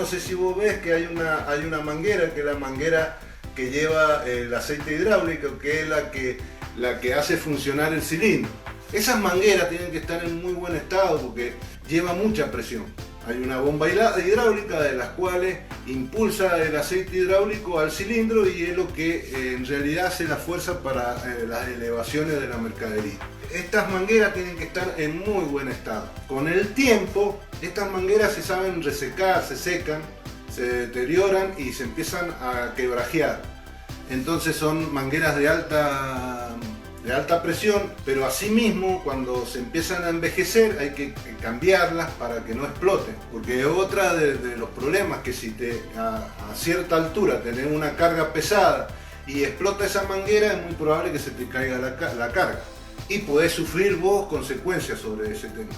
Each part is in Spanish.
sé si vos ves que hay una manguera, que es la manguera que lleva el aceite hidráulico, que es la que hace funcionar el cilindro. Esas mangueras tienen que estar en muy buen estado porque lleva mucha presión. Hay una bomba hidráulica de las cuales impulsa el aceite hidráulico al cilindro y es lo que en realidad hace la fuerza para las elevaciones de la mercadería. Estas mangueras tienen que estar en muy buen estado. Con el tiempo, estas mangueras se saben resecar, se secan, se deterioran y se empiezan a quebrajear. Entonces son mangueras de alta presión, pero asimismo cuando se empiezan a envejecer hay que cambiarlas para que no exploten, porque otra de los problemas que si a cierta altura tenés una carga pesada y explota esa manguera, es muy probable que se te caiga la carga y podés sufrir vos consecuencias sobre ese tema.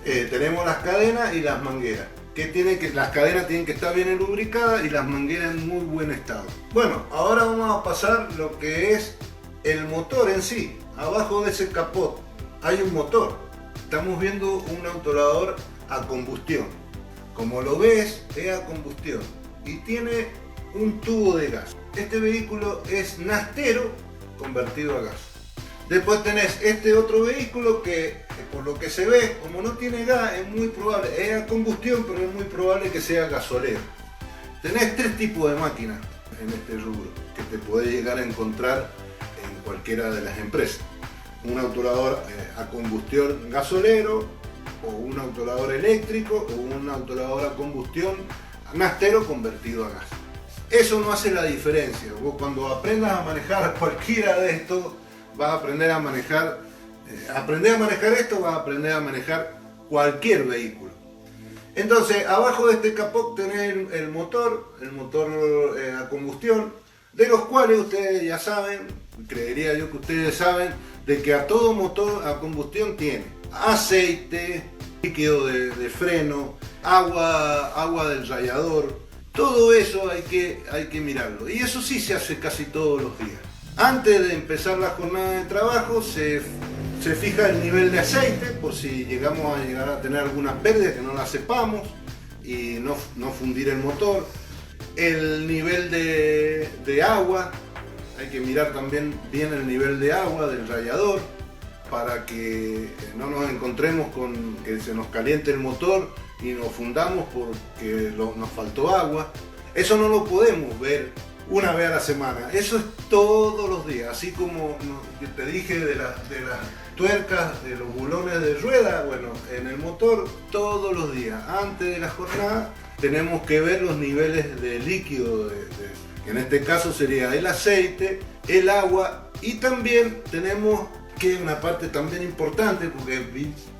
Tenemos las cadenas y las mangueras. Las cadenas tienen que estar bien lubricadas y las mangueras en muy buen estado. Bueno, ahora vamos a pasar lo que es el motor en sí. Abajo de ese capot hay un motor. Estamos viendo un autolavador a combustión. Como lo ves, es a combustión y tiene un tubo de gas. Este vehículo es nastero convertido a gas. Después tenés este otro vehículo que, por lo que se ve, como no tiene gas, es muy probable, es a combustión, pero es muy probable que sea gasolero. Tenés tres tipos de máquinas en este rubro que te podés llegar a encontrar en cualquiera de las empresas. Un autolavador a combustión gasolero, o un autolavador eléctrico, o un autolavador a combustión nastero convertido a gas. Eso no hace la diferencia. Vos cuando aprendas a manejar cualquiera de estos, vas a aprender a manejar, esto, vas a aprender a manejar cualquier vehículo. Entonces, abajo de este capot tenés el motor a combustión, de los cuales ustedes ya saben, creería yo que ustedes saben, de que a todo motor a combustión tiene aceite, líquido de freno, agua del radiador. Todo eso hay que mirarlo, y eso sí se hace casi todos los días. Antes de empezar la jornada de trabajo se fija el nivel de aceite por si llegamos a tener alguna pérdida que no la sepamos y no fundir el motor. El nivel de agua, hay que mirar también bien el nivel de agua del radiador para que no nos encontremos con que se nos caliente el motor y nos fundamos porque nos faltó agua. Eso no lo podemos ver una vez a la semana, eso es todos los días, así como te dije de las tuercas, de los bulones de rueda, bueno, en el motor todos los días, antes de la jornada, tenemos que ver los niveles de líquido, en este caso sería el aceite, el agua, y también tenemos que una parte también importante, porque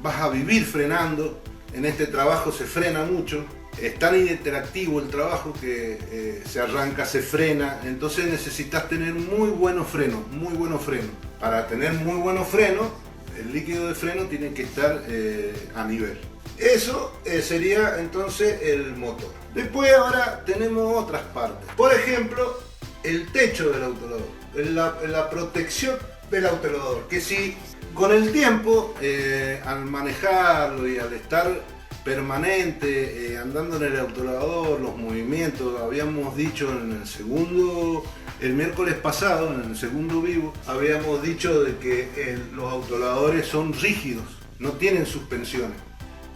vas a vivir frenando, en este trabajo se frena mucho. Es tan interactivo el trabajo que se arranca, se frena, entonces necesitas tener muy buenos frenos. Para tener muy buenos frenos, el líquido de freno tiene que estar a nivel. Eso sería entonces el motor. Después ahora tenemos otras partes. Por ejemplo, el techo del autolavador, la protección del autolavador, que si con el tiempo, al manejarlo y al estar permanente, andando en el autolavador, los movimientos, habíamos dicho el miércoles pasado, en el segundo vivo, habíamos dicho de que los autolavadores son rígidos, no tienen suspensiones.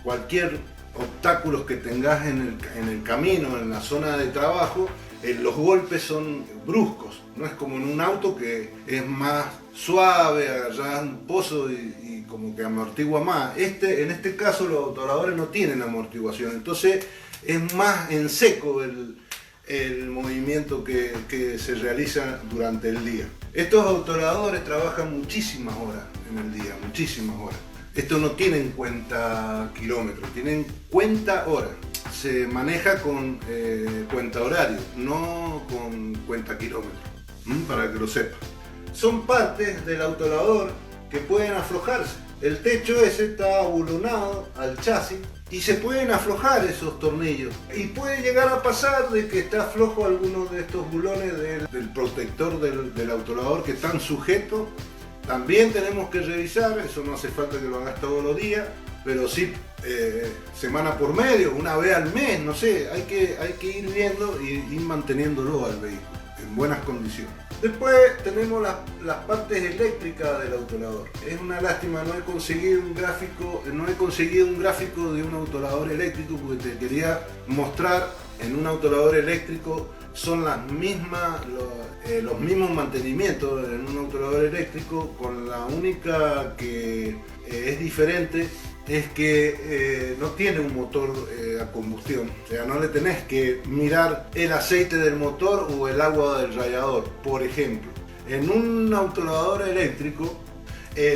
Cualquier obstáculos que tengas en el camino, en la zona de trabajo, los golpes son bruscos, no es como en un auto que es más suave, agarrás un pozo y como que amortigua más. En este caso los autolavadores no tienen amortiguación, entonces es más en seco el movimiento que se realiza durante el día. Estos autolavadores trabajan muchísimas horas en el día, muchísimas horas. Esto no tienen cuenta kilómetros, tienen cuenta horas. Se maneja con cuenta horario, no con cuenta kilómetros, para que lo sepan. Son partes del autolavador que pueden aflojarse. El techo ese está abulonado al chasis y se pueden aflojar esos tornillos. Y puede llegar a pasar de que está flojo alguno de estos bulones del protector del autolavador que están sujetos También tenemos que revisar, eso no hace falta que lo hagas todos los días, pero sí semana por medio, una vez al mes, no sé, hay que ir viendo y ir manteniéndolo al vehículo en buenas condiciones. Después tenemos las partes eléctricas del autolavor. Es una lástima, no he conseguido un gráfico de un autolavor eléctrico, porque te quería mostrar en un autolavor eléctrico son las mismas, los mismos mantenimientos en un autolavor eléctrico, con la única que es diferente es que no tiene un motor a combustión, o sea, no le tenés que mirar el aceite del motor o el agua del radiador, por ejemplo. En un autolavador eléctrico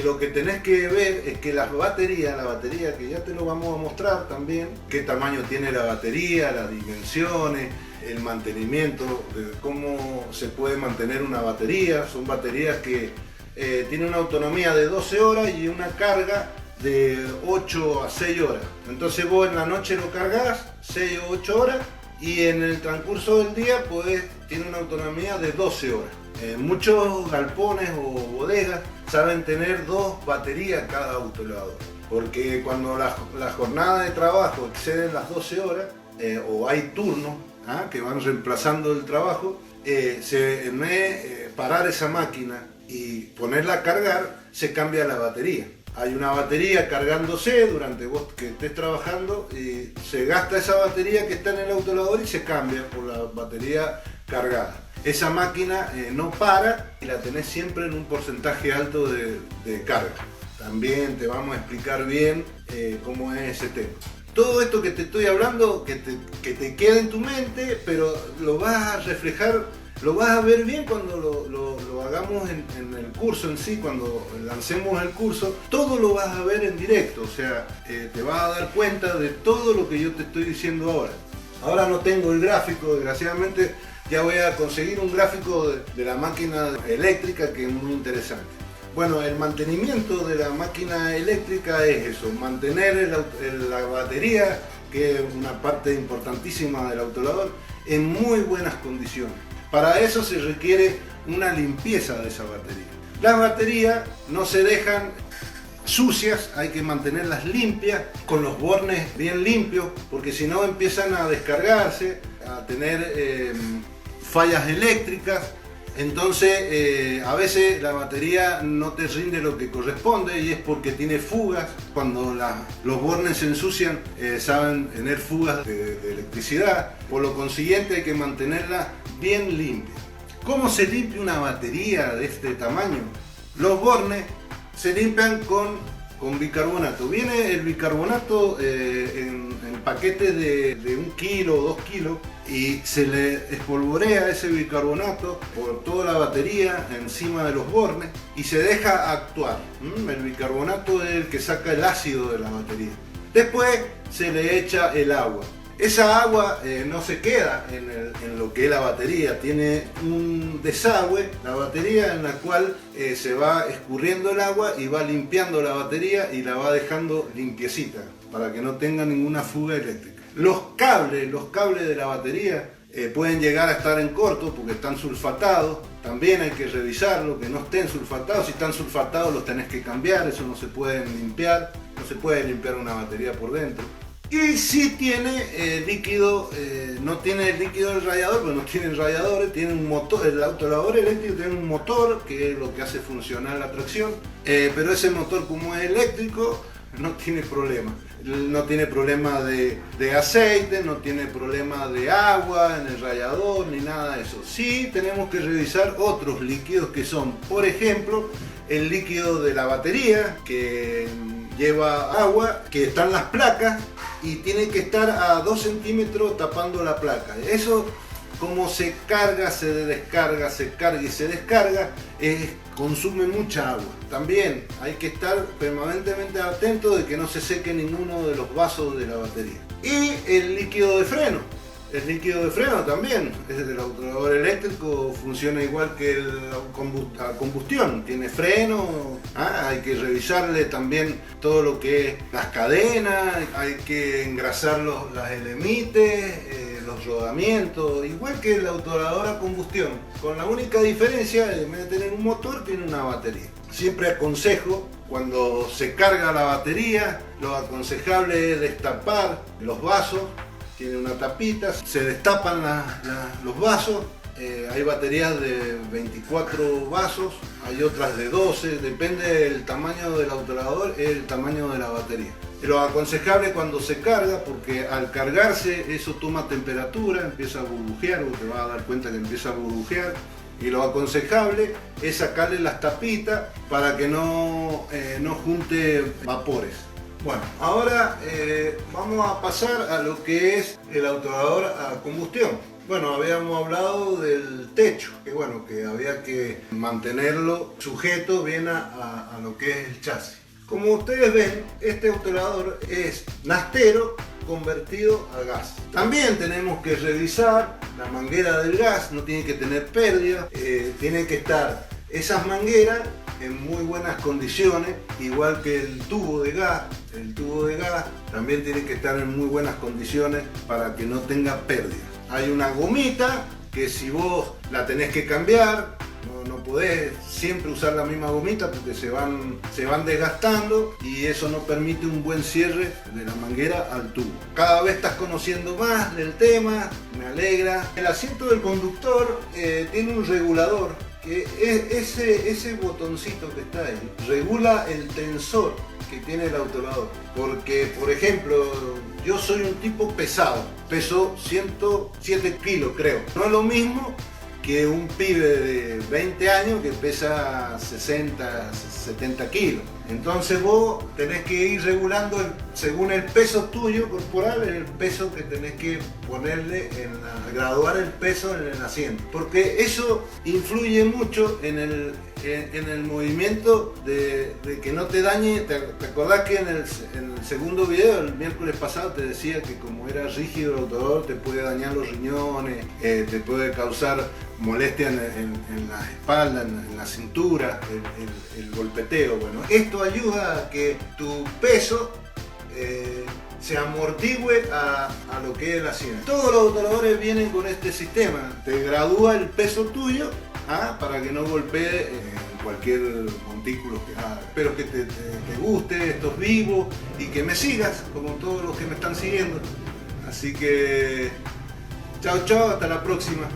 lo que tenés que ver es que la batería que ya te lo vamos a mostrar también, qué tamaño tiene la batería, las dimensiones, el mantenimiento, de cómo se puede mantener una batería. Son baterías que tienen una autonomía de 12 horas y una carga de 8 a 6 horas. Entonces vos en la noche lo cargas 6 o 8 horas y en el transcurso del día tiene una autonomía de 12 horas. Muchos galpones o bodegas saben tener 2 baterías cada autolavador, porque cuando la jornada de trabajo excede las 12 horas o hay turnos que van reemplazando el trabajo, en vez de parar esa máquina y ponerla a cargar, se cambia la batería. Hay una batería cargándose durante vos que estés trabajando y se gasta esa batería que está en el autolavador y se cambia por la batería cargada. Esa máquina no para y la tenés siempre en un porcentaje alto de carga. También te vamos a explicar bien cómo es ese tema. Todo esto que te estoy hablando, que te quede en tu mente, pero lo vas a reflejar, lo vas a ver bien cuando lo hagamos en el curso en sí, cuando lancemos el curso. Todo lo vas a ver en directo, o sea, te vas a dar cuenta de todo lo que yo te estoy diciendo ahora. Ahora no tengo el gráfico, desgraciadamente ya voy a conseguir un gráfico de la máquina eléctrica, que es muy interesante. Bueno, el mantenimiento de la máquina eléctrica es eso, mantener la batería, que es una parte importantísima del autolavador, en muy buenas condiciones. Para eso se requiere una limpieza de esa batería. Las baterías no se dejan sucias, hay que mantenerlas limpias, con los bornes bien limpios, porque si no empiezan a descargarse, a tener fallas eléctricas. Entonces a veces la batería no te rinde lo que corresponde y es porque tiene fugas. Cuando los bornes se ensucian saben tener fugas de electricidad, por lo consiguiente hay que mantenerla bien limpia. ¿Cómo se limpia una batería de este tamaño? Los bornes se limpian con bicarbonato. Viene el bicarbonato en paquetes de 1 kilo o 2 kilos y se le espolvorea ese bicarbonato por toda la batería encima de los bornes y se deja actuar. El bicarbonato es el que saca el ácido de la batería. Después se le echa el agua. Esa agua no se queda en lo que es la batería, tiene un desagüe, la batería, en la cual se va escurriendo el agua y va limpiando la batería y la va dejando limpiecita para que no tenga ninguna fuga eléctrica. Los cables de la batería pueden llegar a estar en corto porque están sulfatados. También hay que revisarlo, que no estén sulfatados. Si están sulfatados los tenés que cambiar, eso no se puede limpiar, no se puede limpiar una batería por dentro. Y si tiene líquido, no tiene el líquido del radiador, porque no tiene radiadores, tiene un motor. El autolavador eléctrico tiene un motor que es lo que hace funcionar la tracción, pero ese motor, como es eléctrico, no tiene problema. No tiene problema de aceite, no tiene problema de agua en el radiador ni nada de eso. Sí tenemos que revisar otros líquidos que son, por ejemplo, el líquido de la batería, que lleva agua, que están las placas y tiene que estar a 2 centímetros tapando la placa. Eso, como se carga, se descarga, se carga y se descarga, consume mucha agua. También hay que estar permanentemente atento de que no se seque ninguno de los vasos de la batería. Y el líquido de freno. El líquido de freno también, es del autolavador eléctrico, funciona igual que a combustión, tiene freno, hay que revisarle también todo lo que es las cadenas, hay que engrasar las elemites, los rodamientos, igual que el autolavador a combustión, con la única diferencia, en vez de tener un motor, tiene una batería. siempre aconsejo, cuando se carga la batería, lo aconsejable es destapar los vasos. Tiene una tapita, se destapan los vasos. Hay baterías de 24 vasos, hay otras de 12, depende del tamaño del autolavador, el tamaño de la batería. Lo aconsejable cuando se carga, porque al cargarse eso toma temperatura, empieza a burbujear, o te vas a dar cuenta que empieza a burbujear. Y lo aconsejable es sacarle las tapitas para que no junte vapores. Bueno, ahora vamos a pasar a lo que es el autolavador a combustión. Bueno, habíamos hablado del techo, que bueno, que había que mantenerlo sujeto bien a lo que es el chasis. Como ustedes ven, este autolavador es nastero convertido a gas. También tenemos que revisar la manguera del gas, no tiene que tener pérdida, tienen que estar esas mangueras en muy buenas condiciones, igual que el tubo de gas. El tubo de gas también tiene que estar en muy buenas condiciones para que no tenga pérdida. Hay una gomita que si vos la tenés que cambiar, no podés siempre usar la misma gomita porque se van desgastando y eso no permite un buen cierre de la manguera al tubo. Cada vez estás conociendo más del tema, me alegra. El asiento del conductor tiene un regulador, que ese botoncito que está ahí regula el tensor que tiene el autolavador. Porque, por ejemplo, yo soy un tipo pesado, peso 107 kilos creo. No es lo mismo que un pibe de 20 años que pesa 60, 70 kilos. Entonces vos tenés que ir regulando según el peso tuyo corporal, el peso que tenés que ponerle, graduar el peso en el asiento. Porque eso influye mucho en el movimiento de que no te dañe. ¿Te acordás que en el segundo video, el miércoles pasado, te decía que como era rígido el autolavador te puede dañar los riñones, te puede causar molestia en la espalda, en la cintura, el golpeteo? Bueno, esto ayuda a que tu peso se amortigüe a lo que es el asiento. Todos los autolavadores vienen con este sistema, te gradúa el peso tuyo para que no golpee cualquier montículo que haga. Espero que te guste estos vivos y que me sigas como todos los que me están siguiendo. Así que chao, hasta la próxima.